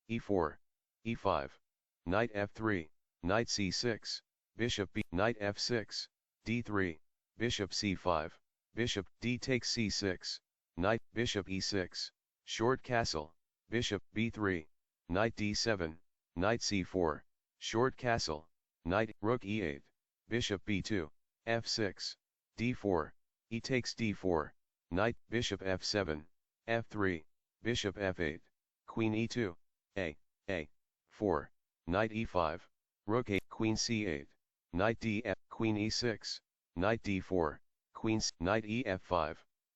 e4, e5, knight f3, knight c6, bishop b, knight f6, d3, bishop c5, bishop d takes c6, knight, bishop e6, short castle, bishop b3, knight d7, knight c4, short castle, knight, rook e8, bishop b2, f6, d4, e takes d4, knight, bishop f7, f3, bishop f8, queen e2, a4, knight e5, rook 8, queen c8, knight df, queen e6, knight d4, queen, knight ef5,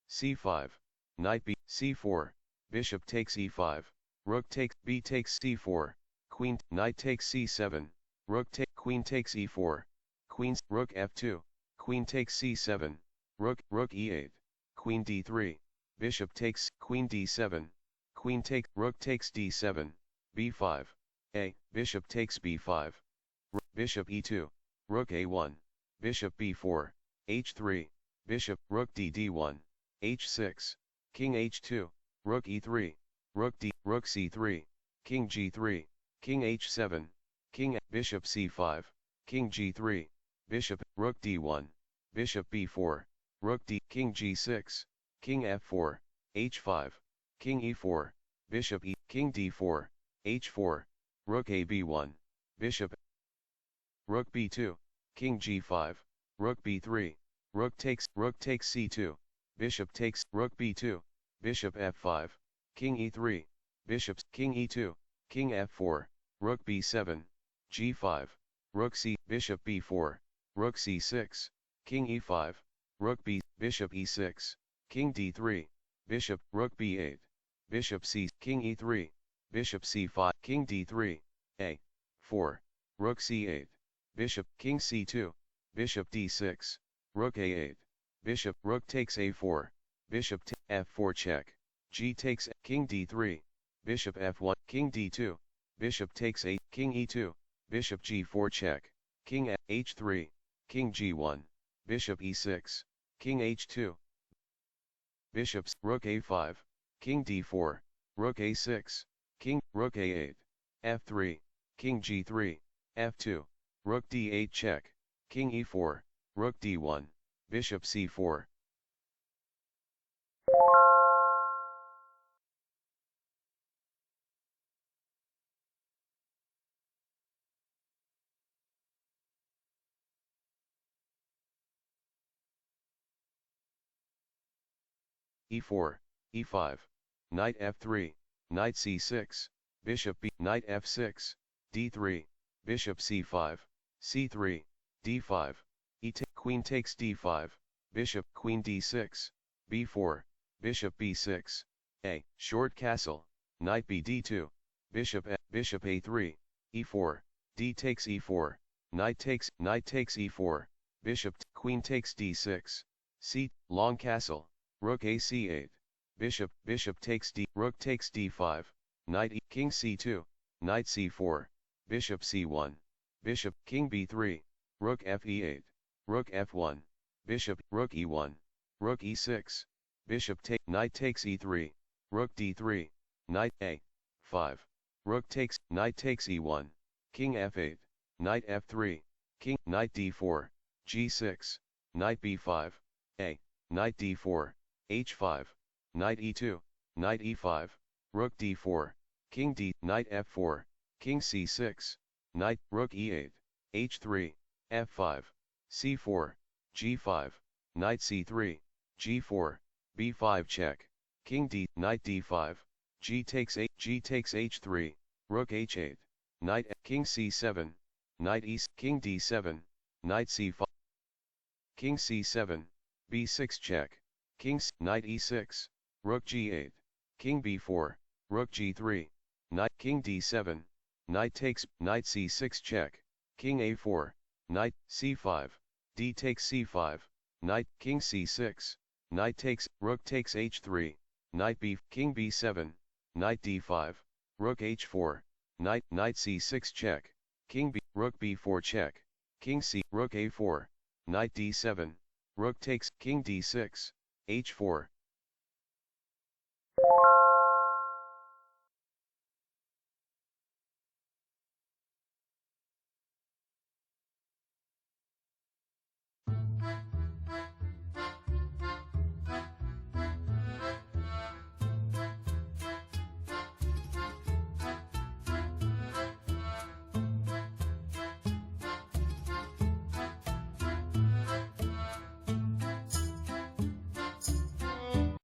c5, knight b, c4, bishop takes e5, rook takes, b takes c4, queen, knight takes c7, rook take, queen takes e4, queen, rook f2, queen takes c7, rook e8, queen d3, bishop takes, queen d7, queen take, rook takes d7, b5, bishop takes b5, bishop e2, rook a1, bishop b4, h3, bishop, rook d1, h6, king h2, rook e3, rook c3, king g3, king h7, king, bishop c5, king g3, bishop, rook d1, bishop b4, rook d, king g6, king f4, h5, king e4, bishop e, king d4, h4, rook a b1, bishop, rook b2, king g5, rook b3, rook takes c2, bishop takes, rook b2, bishop f5, king e3, bishops, king e2, king f4, rook b7, g5, rook c, bishop b4, rook c6, king e5, rook b, bishop e6, king d3, bishop, rook b8, bishop c, king e3, bishop c5, king d3, a4, rook c8, bishop, king c2, bishop d6, rook a8, bishop, rook takes a4, bishop f4 check, g takes, king d3, bishop f1, king d2, bishop takes 8, king e2, bishop g4 check, king h3, king g1, bishop e6, king h2, bishops, rook a5, king d4, rook a6, king, rook a8, f3, king g3, f2, rook d8 check, king e4, rook d1, bishop c4. e4, e5, knight f3, knight c6, bishop b, knight f6, d3, bishop c5, c3, d5, queen takes d5, bishop, queen d6, b4, bishop b6, short castle, knight b d2, bishop a3, e4, d takes e4, knight takes e4, bishop, queen takes d6, c, long castle, rook ac8, bishop takes d, rook takes d5, knight e, king c2, knight c4, bishop c1, bishop, king b3, rook fe8, rook f1, bishop, rook e1, rook e6, bishop take, knight takes e3, rook d3, knight a5, rook takes, knight takes e1, king f8, knight f3, king, knight d4, g6, knight b5, knight d4, h5, knight e2, knight e5, rook d4, king d, knight f4, king c6, knight, rook e8, h3, f5, c4, g5, knight c3, g4, b5 check, king d, knight d5, g takes h3, rook h8, knight, king c7, knight e, king d7, knight c5, king c7, b6 check, king, knight e6, rook g8, king b4, rook g3, knight, king d7, knight takes, knight c6 check, king a4, knight, c5, d takes c5, knight, king c6, knight takes, rook takes h3, knight b, king b7, knight d5, rook h4, knight c6 check, king b, rook b4 check, king c, rook a4, knight d7, rook takes, king d6, h4,